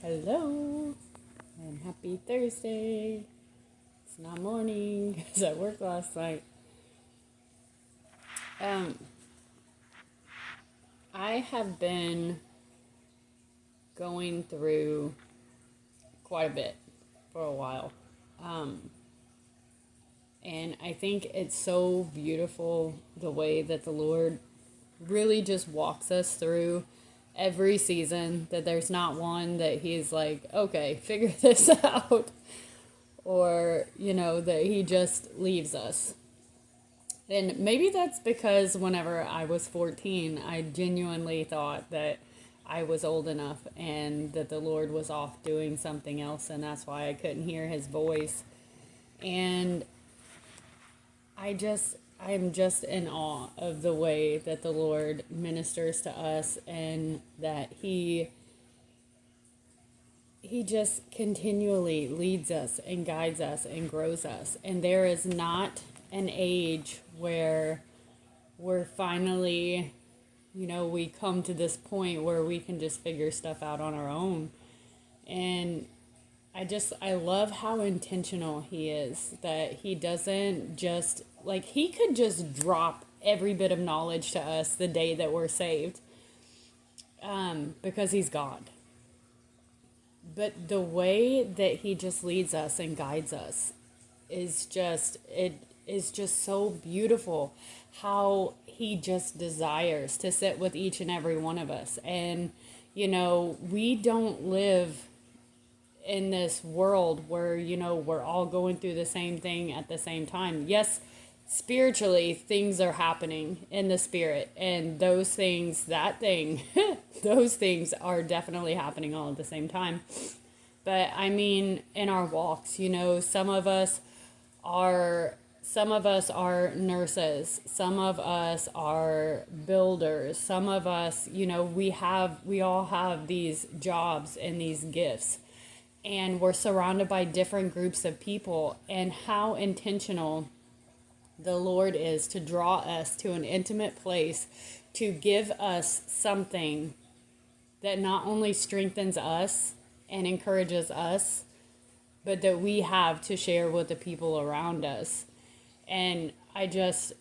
Hello, and happy Thursday. It's not morning because I worked last night. Um, I have been going through quite a bit for a while. Um, and I think it's so beautiful the way that the Lord really just walks us through every season, that there's not one that He's like, okay, figure this out, or, that He just leaves us. And maybe that's because whenever I was 14, I genuinely thought that I was old enough and that the Lord was off doing something else, and that's why I couldn't hear His voice. And I'm just in awe of the way that the Lord ministers to us, and that He just continually leads us and guides us and grows us. And there is not an age where we're finally, we come to this point where we can just figure stuff out on our own. And I love how intentional He is, that He doesn't just, like, He could just drop every bit of knowledge to us the day that we're saved, because He's God. But the way that He just leads us and guides us it is just so beautiful, how He just desires to sit with each and every one of us. And, we don't live in this world where, we're all going through the same thing at the same time. Yes, spiritually, things are happening in the spirit, and those things are definitely happening all at the same time. But I mean, in our walks, some of us are nurses, some of us are builders, some of us, we all have these jobs and these gifts, and we're surrounded by different groups of people. And how intentional the Lord is to draw us to an intimate place, to give us something that not only strengthens us and encourages us, but that we have to share with the people around us. And I just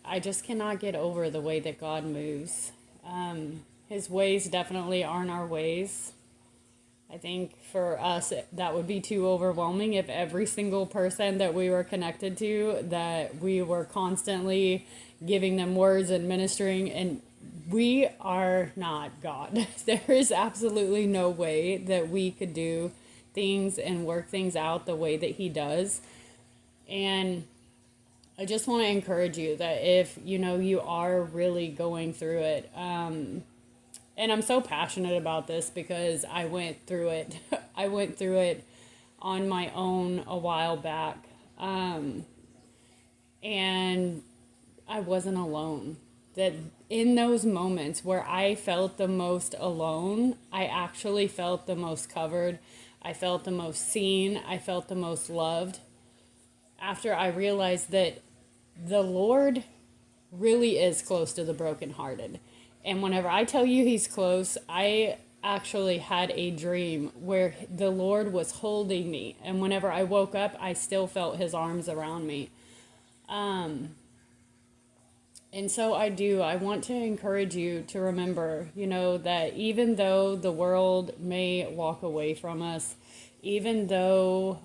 cannot get over the way that God moves. His ways definitely aren't our ways. I think for us, that would be too overwhelming if every single person that we were connected to, that we were constantly giving them words and ministering. And we are not God. There is absolutely no way that we could do things and work things out the way that He does. And I just want to encourage you that if, you are really going through it, and I'm so passionate about this because I went through it. I went through it on my own a while back. And I wasn't alone. That in those moments where I felt the most alone, I actually felt the most covered. I felt the most seen. I felt the most loved. After I realized that the Lord really is close to the brokenhearted. And whenever I tell you He's close, I actually had a dream where the Lord was holding me. And whenever I woke up, I still felt His arms around me. And so I want to encourage you to remember, that even though the world may walk away from us, even though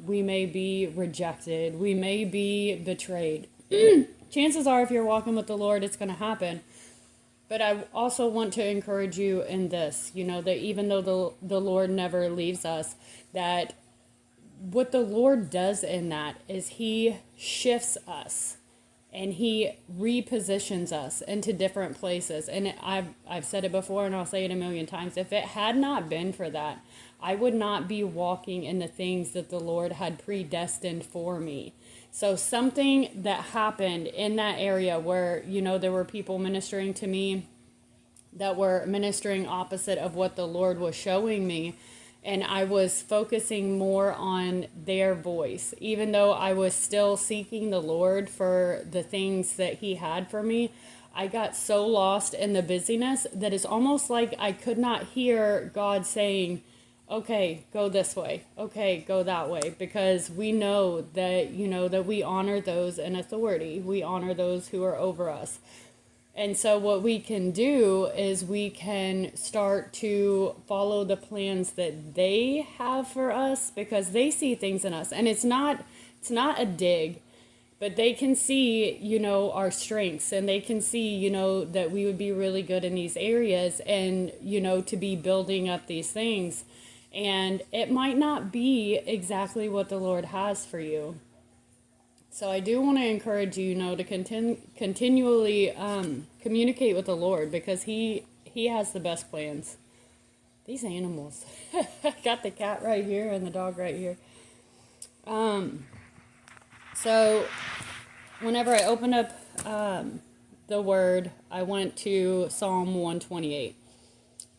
we may be rejected, we may be betrayed, chances are if you're walking with the Lord, it's going to happen. But I also want to encourage you in this, that even though the Lord never leaves us, that what the Lord does in that is He shifts us and He repositions us into different places. And I've said it before, and I'll say it a million times. If it had not been for that, I would not be walking in the things that the Lord had predestined for me. So something that happened in that area where, there were people ministering to me that were ministering opposite of what the Lord was showing me. And I was focusing more on their voice, even though I was still seeking the Lord for the things that He had for me. I got so lost in the busyness that it's almost like I could not hear God saying, okay, go this way. Okay, go that way. Because we know that, that we honor those in authority. We honor those who are over us. And so what we can do is we can start to follow the plans that they have for us, because they see things in us. And it's not a dig, but they can see, our strengths, and they can see, that we would be really good in these areas, and, to be building up these things. And it might not be exactly what the Lord has for you. So I do want to encourage you, to continually communicate with the Lord, because He has the best plans. These animals. I got the cat right here and the dog right here. So whenever I opened up the Word, I went to Psalm 128.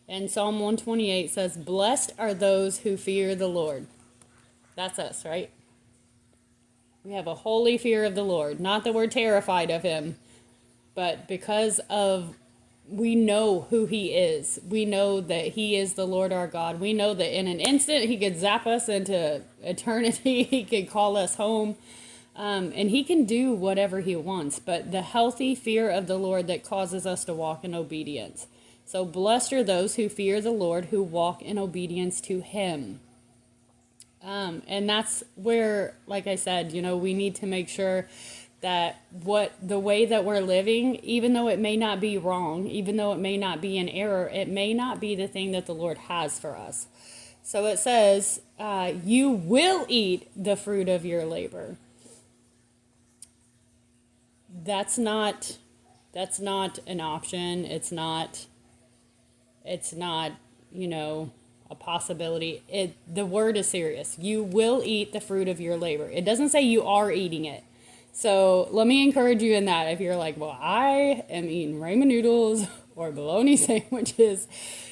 And Psalm 128 says, "Blessed are those who fear the Lord." That's us, right? We have a holy fear of the Lord. Not that we're terrified of Him, but because we know who He is. We know that He is the Lord our God. We know that in an instant He could zap us into eternity. He could call us home. And He can do whatever He wants. But the healthy fear of the Lord that causes us to walk in obedience. So blessed are those who fear the Lord, who walk in obedience to Him. And that's where, like I said, we need to make sure that the way that we're living, even though it may not be wrong, even though it may not be an error, it may not be the thing that the Lord has for us. So it says, you will eat the fruit of your labor. That's not an option. It's not, a possibility. The word is serious. You will eat the fruit of your labor. It doesn't say you are eating it. So let me encourage you in that. If you're like, well, I am eating ramen noodles or bologna sandwiches.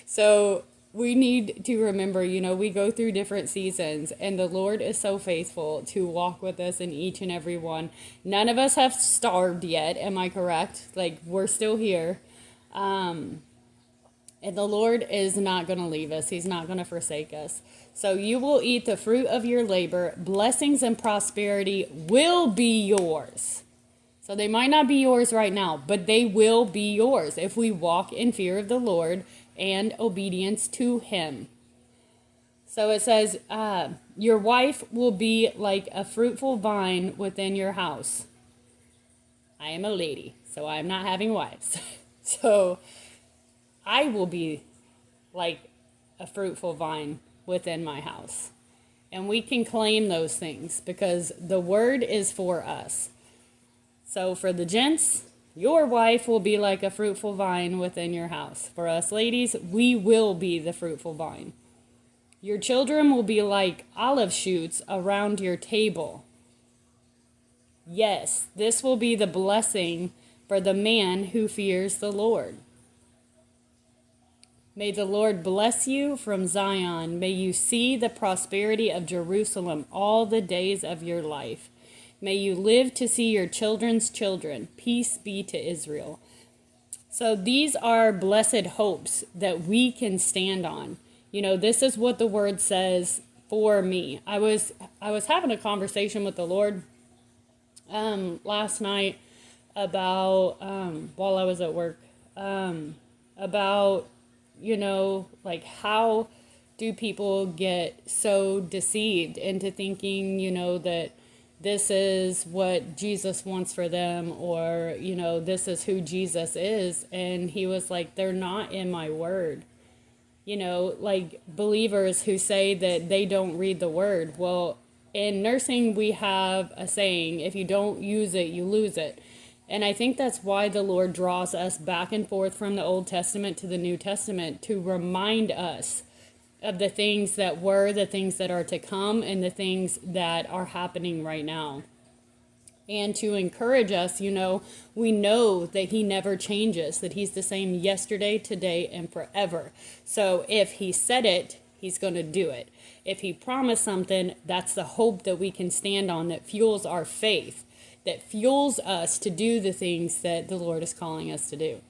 So we need to remember, we go through different seasons, and the Lord is so faithful to walk with us in each and every one. None of us have starved yet. Am I correct? Like, we're still here. And the Lord is not going to leave us. He's not going to forsake us. So you will eat the fruit of your labor. Blessings and prosperity will be yours. So they might not be yours right now, but they will be yours if we walk in fear of the Lord and obedience to Him. So it says, your wife will be like a fruitful vine within your house. I am a lady, so I'm not having wives. So I will be like a fruitful vine within my house. And we can claim those things because the word is for us. So for the gents, your wife will be like a fruitful vine within your house. For us ladies, we will be the fruitful vine. Your children will be like olive shoots around your table. Yes, this will be the blessing for the man who fears the Lord. May the Lord bless you from Zion. May you see the prosperity of Jerusalem all the days of your life. May you live to see your children's children. Peace be to Israel. So these are blessed hopes that we can stand on. This is what the word says for me. I was having a conversation with the Lord last night about while I was at work about like how do people get so deceived into thinking, that this is what Jesus wants for them, or, this is who Jesus is. And he was like, they're not in my word. Like believers who say that they don't read the word. Well, in nursing, we have a saying, if you don't use it, you lose it. And I think that's why the Lord draws us back and forth from the Old Testament to the New Testament, to remind us of the things that were, the things that are to come, and the things that are happening right now. And to encourage us, we know that He never changes, that He's the same yesterday, today, and forever. So if He said it, He's going to do it. If He promised something, that's the hope that we can stand on, that fuels our faith, that fuels us to do the things that the Lord is calling us to do.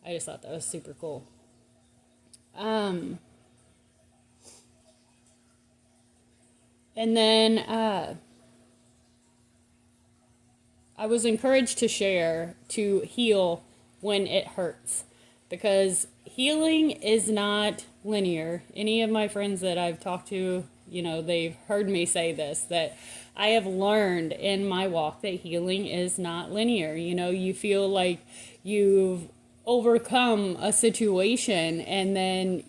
I just thought that was super cool. And then I was encouraged to share to heal when it hurts, because healing is not linear. Any of my friends that I've talked to, they've heard me say this, that I have learned in my walk that healing is not linear. You feel like you've overcome a situation, and then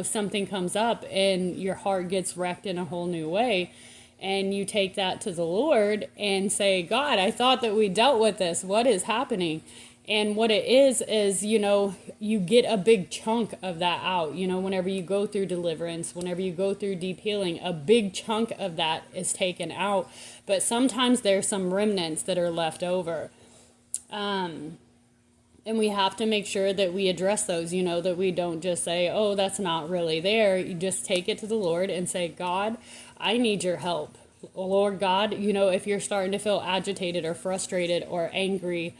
something comes up and your heart gets wrecked in a whole new way. And you take that to the Lord and say, God, I thought that we dealt with this. What is happening? And what it is, you get a big chunk of that out. Whenever you go through deliverance, whenever you go through deep healing, a big chunk of that is taken out. But sometimes there's some remnants that are left over. And we have to make sure that we address those, that we don't just say, oh, that's not really there. You just take it to the Lord and say, God, I need your help. Lord God, if you're starting to feel agitated or frustrated or angry,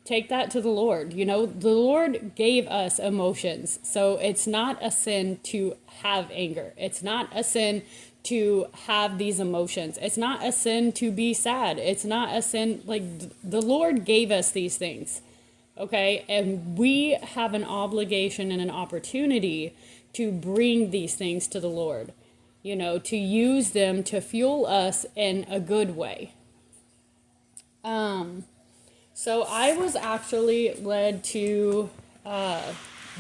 take that to the Lord. The Lord gave us emotions. So it's not a sin to have anger. It's not a sin to have these emotions. It's not a sin to be sad. It's not a sin. Like, the Lord gave us these things. Okay. And we have an obligation and an opportunity to bring these things to the Lord, to use them to fuel us in a good way. So I was actually led to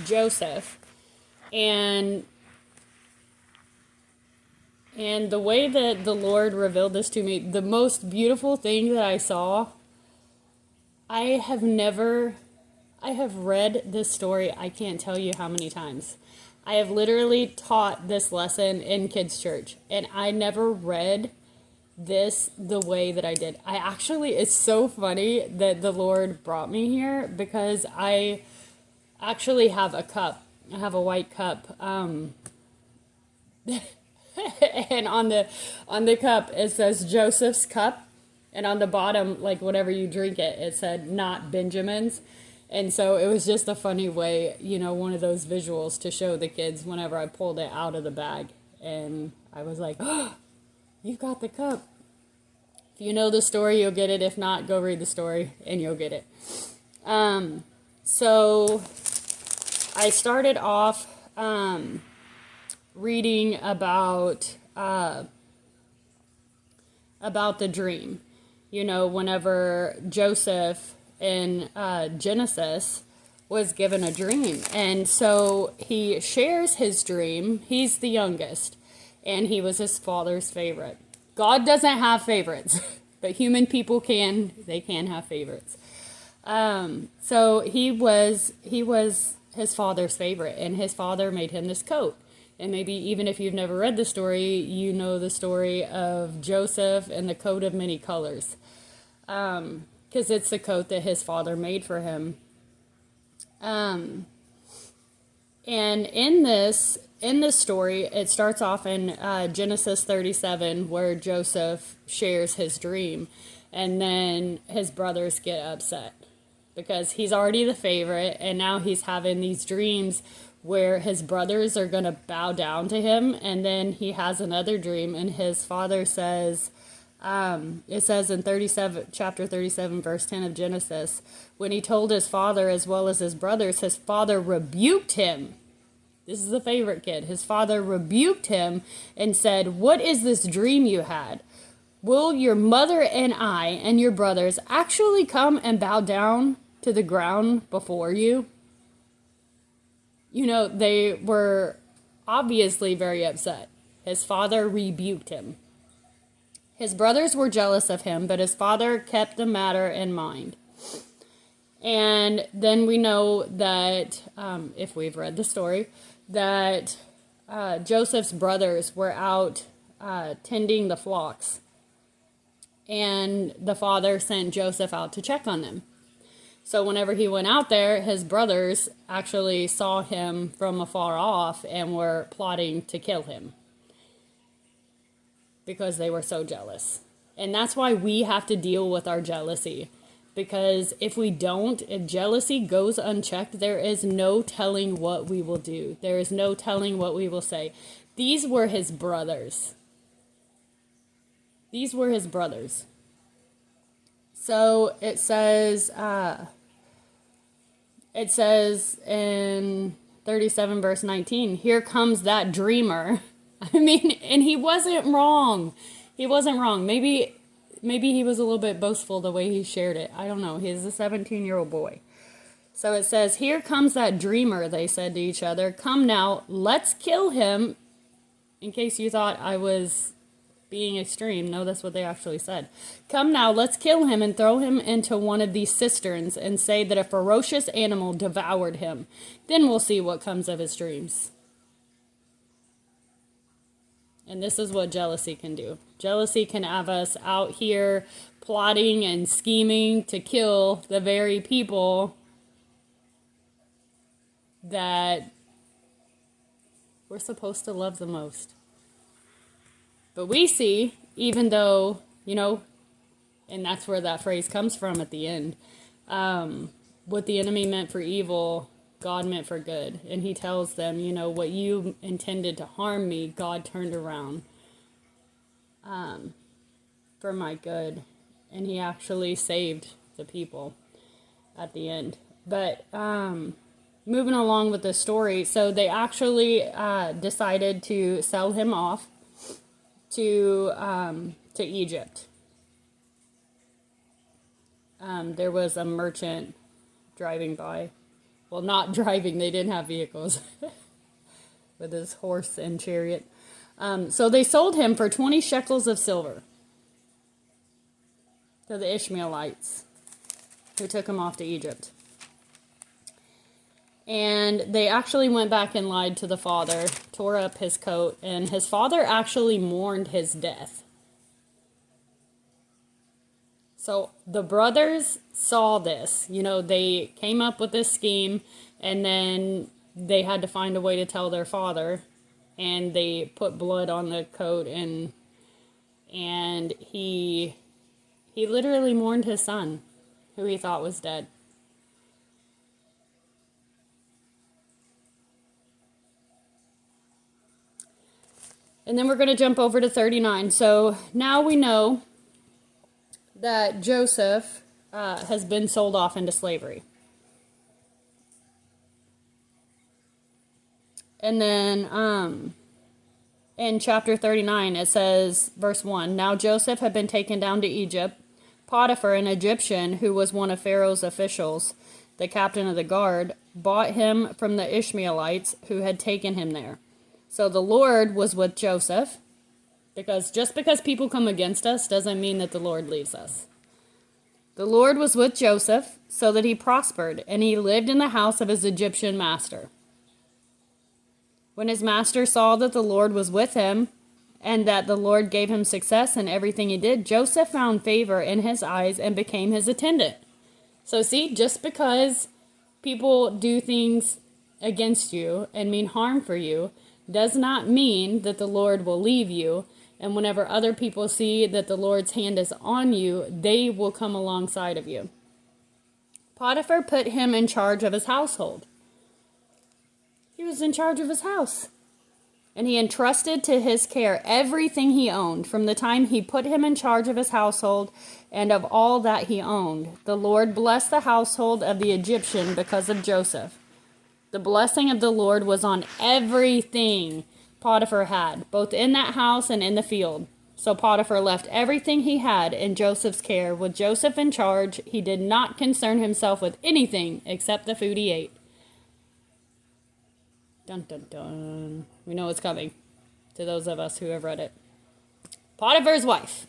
Joseph, and the way that the Lord revealed this to me, the most beautiful thing that I saw, I have read this story, I can't tell you how many times. I have literally taught this lesson in kids' church, and I never read this the way that I did. It's so funny that the Lord brought me here, because I actually have a cup. I have a white cup. And on the cup, it says Joseph's cup. And on the bottom, like whenever you drink it, it said not Benjamin's. And so it was just a funny way, one of those visuals to show the kids whenever I pulled it out of the bag. And I was like, oh, you've got the cup. If you know the story, you'll get it. If not, go read the story and you'll get it. So I started off reading about the dream. Whenever Joseph in Genesis was given a dream. And so he shares his dream. He's the youngest, and he was his father's favorite. God doesn't have favorites, but human people can. They can have favorites. So he was his father's favorite, and his father made him this coat. And maybe even if you've never read the story, you know the story of Joseph and the coat of many colors. Because it's the coat that his father made for him. And in this story, it starts off in Genesis 37, where Joseph shares his dream, and then his brothers get upset because he's already the favorite, and now he's having these dreams where his brothers are going to bow down to him. And then he has another dream, and his father says, it says in chapter 37, verse 10 of Genesis, when he told his father as well as his brothers, his father rebuked him. This is the favorite kid. His father rebuked him and said, what is this dream you had? Will your mother and I and your brothers actually come and bow down to the ground before you? They were obviously very upset. His father rebuked him. His brothers were jealous of him, but his father kept the matter in mind. And then we know that, if we've read the story, that Joseph's brothers were out tending the flocks. And the father sent Joseph out to check on them. So whenever he went out there, his brothers actually saw him from afar off and were plotting to kill him, because they were so jealous. And that's why we have to deal with our jealousy. Because if we don't, if jealousy goes unchecked, there is no telling what we will do. There is no telling what we will say. These were his brothers. These were his brothers. So it says in 37 verse 19, here comes that dreamer. I mean, and he wasn't wrong. He wasn't wrong. Maybe he was a little bit boastful the way he shared it. I don't know. He's a 17-year-old boy. So it says, here comes that dreamer, they said to each other. Come now, let's kill him. In case you thought I was being extreme. No, that's what they actually said. Come now, let's kill him and throw him into one of these cisterns and say that a ferocious animal devoured him. Then we'll see what comes of his dreams. And this is what jealousy can do. Jealousy can have us out here plotting and scheming to kill the very people that we're supposed to love the most. But we see, even though, and that's where that phrase comes from at the end, what the enemy meant for evil, God meant for good. And he tells them, what you intended to harm me, God turned around for my good. And he actually saved the people at the end. But moving along with the story, so they actually decided to sell him off to Egypt. There was a merchant driving by. Well, not driving, they didn't have vehicles. With his horse and chariot. So they sold him for 20 shekels of silver to the Ishmaelites who took him off to Egypt. And they actually went back and lied to the father, tore up his coat, and his father actually mourned his death. So the brothers saw this. They came up with this scheme, and then they had to find a way to tell their father, and they put blood on the coat, and he literally mourned his son, who he thought was dead. And then we're going to jump over to 39. So now we know that Joseph has been sold off into slavery. And then in chapter 39, it says, verse 1, now Joseph had been taken down to Egypt. Potiphar, an Egyptian who was one of Pharaoh's officials, the captain of the guard, bought him from the Ishmaelites who had taken him there. So the Lord was with Joseph, because just because people come against us doesn't mean that the Lord leaves us. The Lord was with Joseph so that he prospered, and he lived in the house of his Egyptian master. When his master saw that the Lord was with him, and that the Lord gave him success in everything he did, Joseph found favor in his eyes and became his attendant. So see, just because people do things against you and mean harm for you, does not mean that the Lord will leave you. And whenever other people see that the Lord's hand is on you, they will come alongside of you. Potiphar put him in charge of his household. He was in charge of his house. And he entrusted to his care everything he owned. From the time he put him in charge of his household and of all that he owned, the Lord blessed the household of the Egyptian because of Joseph. The blessing of the Lord was on everything Potiphar had, both in that house and in the field. So Potiphar left everything he had in Joseph's care. With Joseph in charge, he did not concern himself with anything except the food he ate. Dun, dun, dun. We know what's coming to those of us who have read it. Potiphar's wife.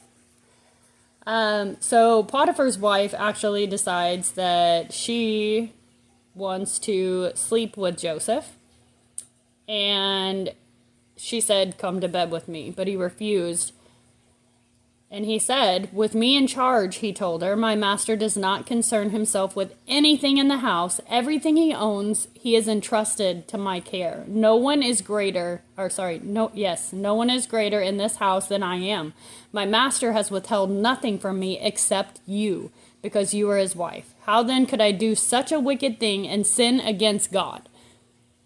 So Potiphar's wife actually decides that she wants to sleep with Joseph, and she said, come to bed with me, but he refused. And he said, "With me in charge," he told her, "my master does not concern himself with anything in the house. Everything he owns, he is entrusted to my care. No one is greater, no one is greater in this house than I am. My master has withheld nothing from me except you, because you are his wife. How then could I do such a wicked thing and sin against God?"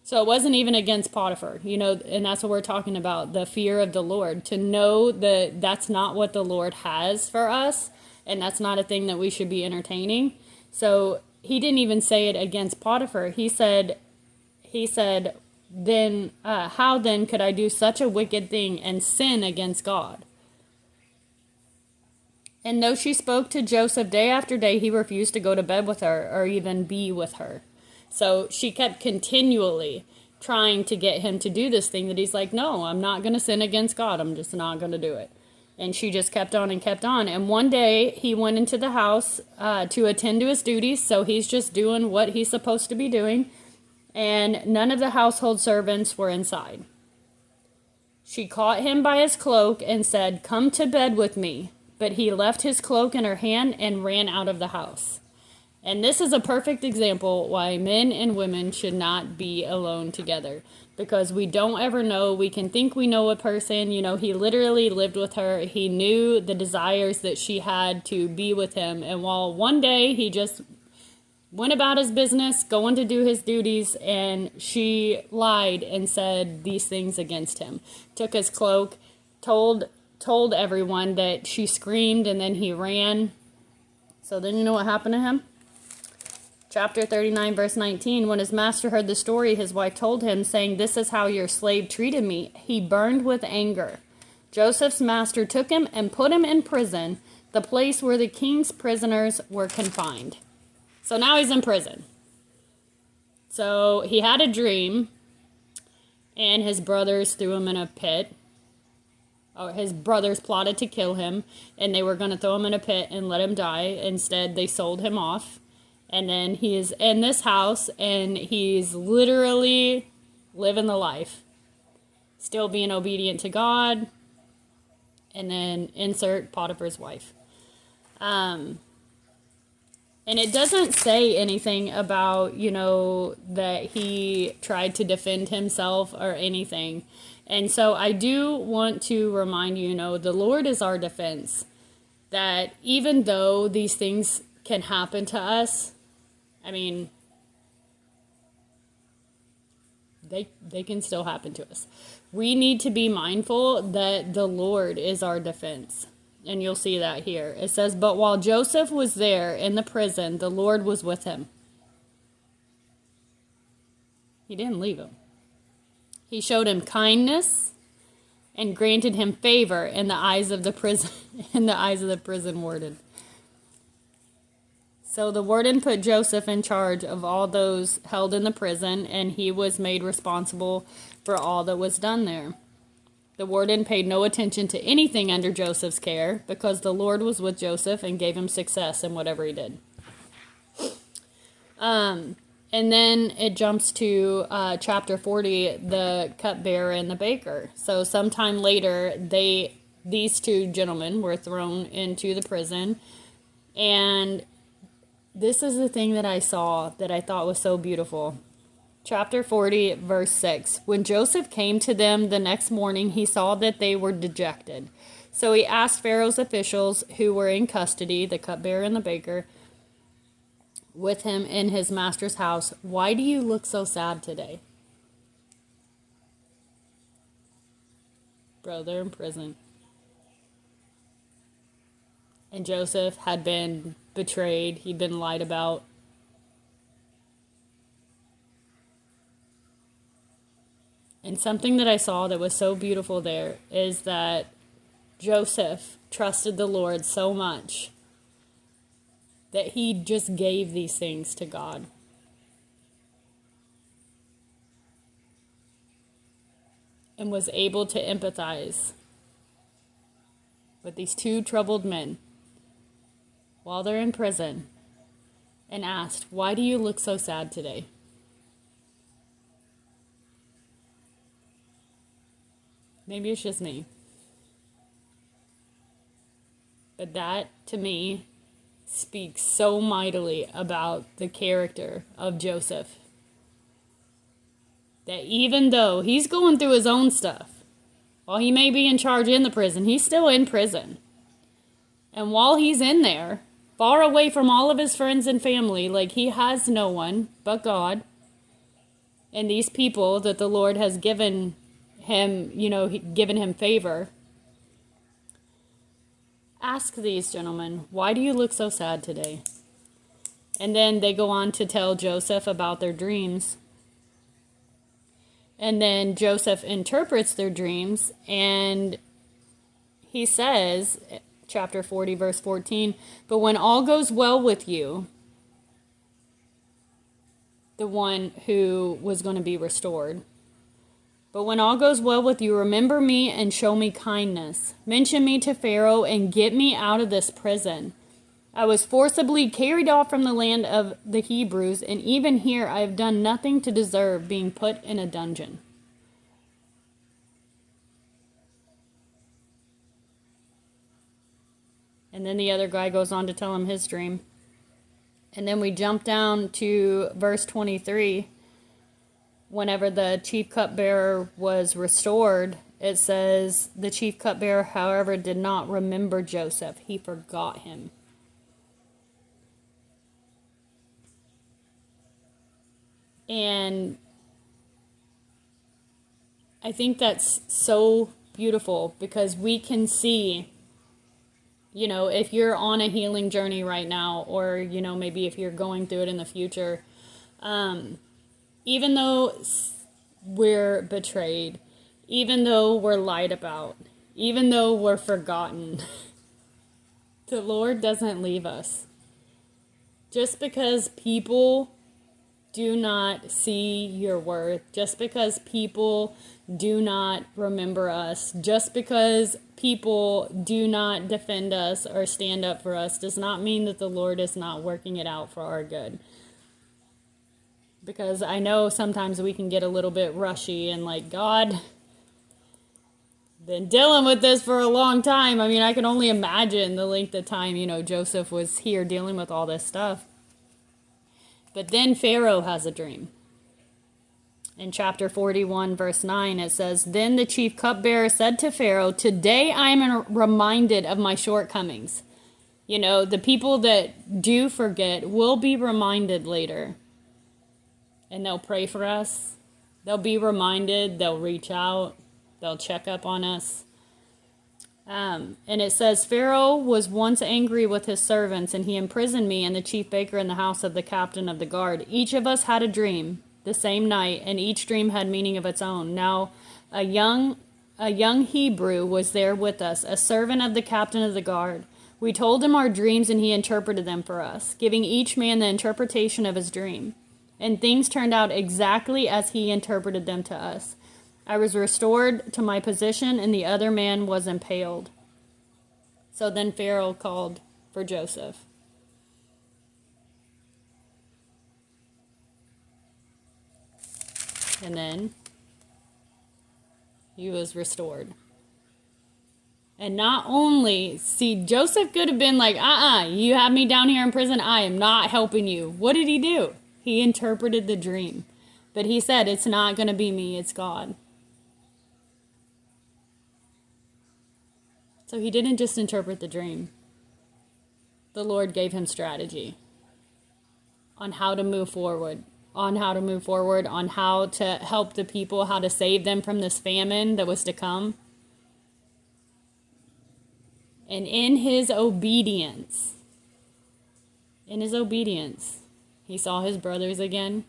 So it wasn't even against Potiphar, and that's what we're talking about, the fear of the Lord, to know that that's not what the Lord has for us, and that's not a thing that we should be entertaining. So he didn't even say it against Potiphar. He said, then how then could I do such a wicked thing and sin against God? And though she spoke to Joseph day after day, he refused to go to bed with her or even be with her. So she kept continually trying to get him to do this thing that he's like, "No, I'm not going to sin against God. I'm just not going to do it." And she just kept on and kept on. And one day he went into the house to attend to his duties. So he's just doing what he's supposed to be doing. And none of the household servants were inside. She caught him by his cloak and said, "Come to bed with me." But he left his cloak in her hand and ran out of the house. And this is a perfect example why men and women should not be alone together. Because we don't ever know. We can think we know a person. He literally lived with her. He knew the desires that she had to be with him. And while one day he just went about his business, going to do his duties, and she lied and said these things against him. Took his cloak, told everyone that she screamed, and then he ran. So then you know what happened to him? Chapter 39, verse 19, when his master heard the story, his wife told him, saying, "This is how your slave treated me." He burned with anger. Joseph's master took him and put him in prison, the place where the king's prisoners were confined. So now he's in prison. So he had a dream, and his brothers threw him in a pit. Or his brothers plotted to kill him, and they were going to throw him in a pit and let him die. Instead, they sold him off. And then he is in this house, and he's literally living the life. Still being obedient to God. And then insert Potiphar's wife. And it doesn't say anything about, that he tried to defend himself or anything. And so I do want to remind you, the Lord is our defense. That even though these things can happen to us, they can still happen to us. We need to be mindful that the Lord is our defense. And you'll see that here. It says, "But while Joseph was there in the prison, the Lord was with him." He didn't leave him. He showed him kindness and granted him favor in the eyes of the prison warden. So the warden put Joseph in charge of all those held in the prison, and he was made responsible for all that was done there. The warden paid no attention to anything under Joseph's care because the Lord was with Joseph and gave him success in whatever he did. And then it jumps to chapter 40, the cupbearer and the baker. So sometime later, these two gentlemen were thrown into the prison, and this is the thing that I saw that I thought was so beautiful. Chapter 40, verse 6. When Joseph came to them the next morning, he saw that they were dejected. So he asked Pharaoh's officials who were in custody, the cupbearer and the baker, with him in his master's house, "Why do you look so sad today?" Bro, they're in prison. And Joseph had been betrayed. He'd been lied about. And something that I saw that was so beautiful there is that Joseph trusted the Lord so much that he just gave these things to God. And was able to empathize with these two troubled men while they're in prison and asked, "Why do you look so sad today?" Maybe it's just me. But that, to me, speaks so mightily about the character of Joseph. That even though he's going through his own stuff, while he may be in charge in the prison, he's still in prison. And while he's in there, far away from all of his friends and family, like he has no one but God and these people that the Lord has given him, given him favor. Ask these gentlemen, why do you look so sad today? And then they go on to tell Joseph about their dreams. And then Joseph interprets their dreams, and he says, chapter 40, verse 14, "But when all goes well with you," the one who was going to be restored, "but when all goes well with you, remember me and show me kindness. Mention me to Pharaoh and get me out of this prison. I was forcibly carried off from the land of the Hebrews, and even here I have done nothing to deserve being put in a dungeon." And then the other guy goes on to tell him his dream. And then we jump down to verse 23. Whenever the chief cupbearer was restored, it says, "The chief cupbearer, however, did not remember Joseph. He forgot him." And I think that's so beautiful because we can see, if you're on a healing journey right now, or, maybe if you're going through it in the future, even though we're betrayed, even though we're lied about, even though we're forgotten, the Lord doesn't leave us. Just because people do not see your worth, just because people do not remember us, just because people do not defend us or stand up for us, does not mean that the Lord is not working it out for our good. Because I know sometimes we can get a little bit rushy and like, God, been dealing with this for a long time. I mean, I can only imagine the length of time, Joseph was here dealing with all this stuff. But then Pharaoh has a dream. In chapter 41, verse 9, it says, "Then the chief cupbearer said to Pharaoh, 'Today I am reminded of my shortcomings.'" The people that do forget will be reminded later. And they'll pray for us. They'll be reminded. They'll reach out. They'll check up on us. And it says, "Pharaoh was once angry with his servants, and he imprisoned me and the chief baker in the house of the captain of the guard. Each of us had a dream the same night, and each dream had meaning of its own. Now a young Hebrew was there with us, a servant of the captain of the guard. We told him our dreams, and he interpreted them for us, giving each man the interpretation of his dream. And things turned out exactly as he interpreted them to us. I was restored to my position, and the other man was impaled." So then Pharaoh called for Joseph. And then he was restored. And not only, Joseph could have been like, you have me down here in prison, I am not helping you. What did he do? He interpreted the dream. But he said, it's not going to be me, it's God. So he didn't just interpret the dream. The Lord gave him strategy on how to move forward, on how to help the people, how to save them from this famine that was to come. And in his obedience, he saw his brothers again.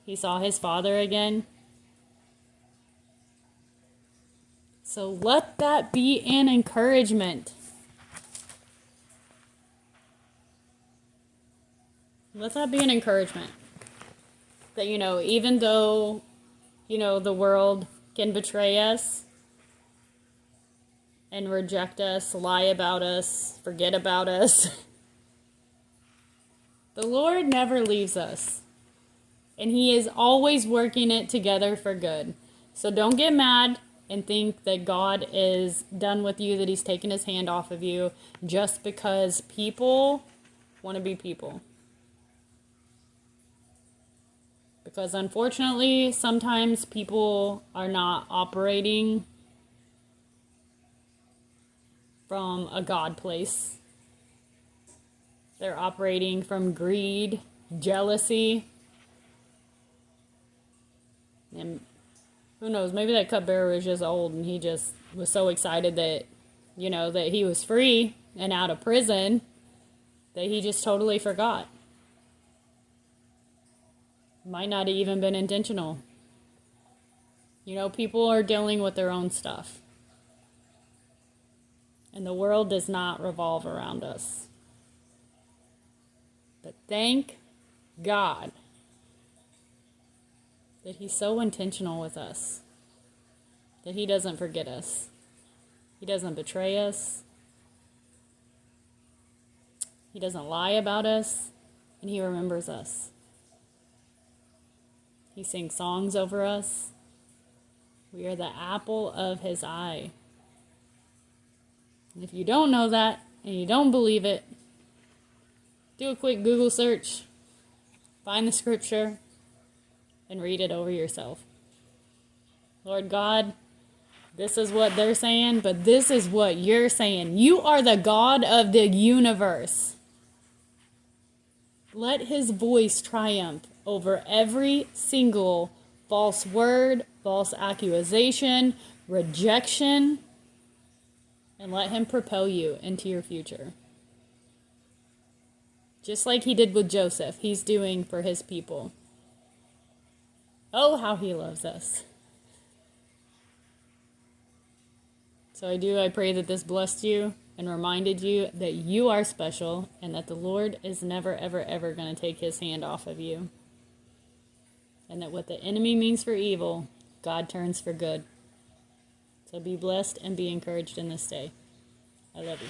He saw his father again. So let that be an encouragement. Let that be an encouragement. That, even though, the world can betray us and reject us, lie about us, forget about us, the Lord never leaves us. And he is always working it together for good. So don't get mad. and think that God is done with you, that he's taken his hand off of you just because people want to be people. Because unfortunately, sometimes people are not operating from a God place. They're operating from greed, jealousy, and who knows, maybe that cupbearer was just old and he just was so excited that, that he was free and out of prison that he just totally forgot. Might not have even been intentional. People are dealing with their own stuff. And the world does not revolve around us. But thank God that he's so intentional with us, that he doesn't forget us. He doesn't betray us. He doesn't lie about us, and he remembers us. He sings songs over us. We are the apple of his eye. And if you don't know that, and you don't believe it, do a quick Google search, find the scripture, and read it over yourself. Lord God, this is what they're saying, but this is what you're saying. You are the God of the universe. Let his voice triumph over every single false word, false accusation, rejection, and let him propel you into your future. Just like he did with Joseph, he's doing for his people. Oh, how he loves us. So I pray that this blessed you and reminded you that you are special and that the Lord is never, ever, ever going to take his hand off of you. And that what the enemy means for evil, God turns for good. So be blessed and be encouraged in this day. I love you.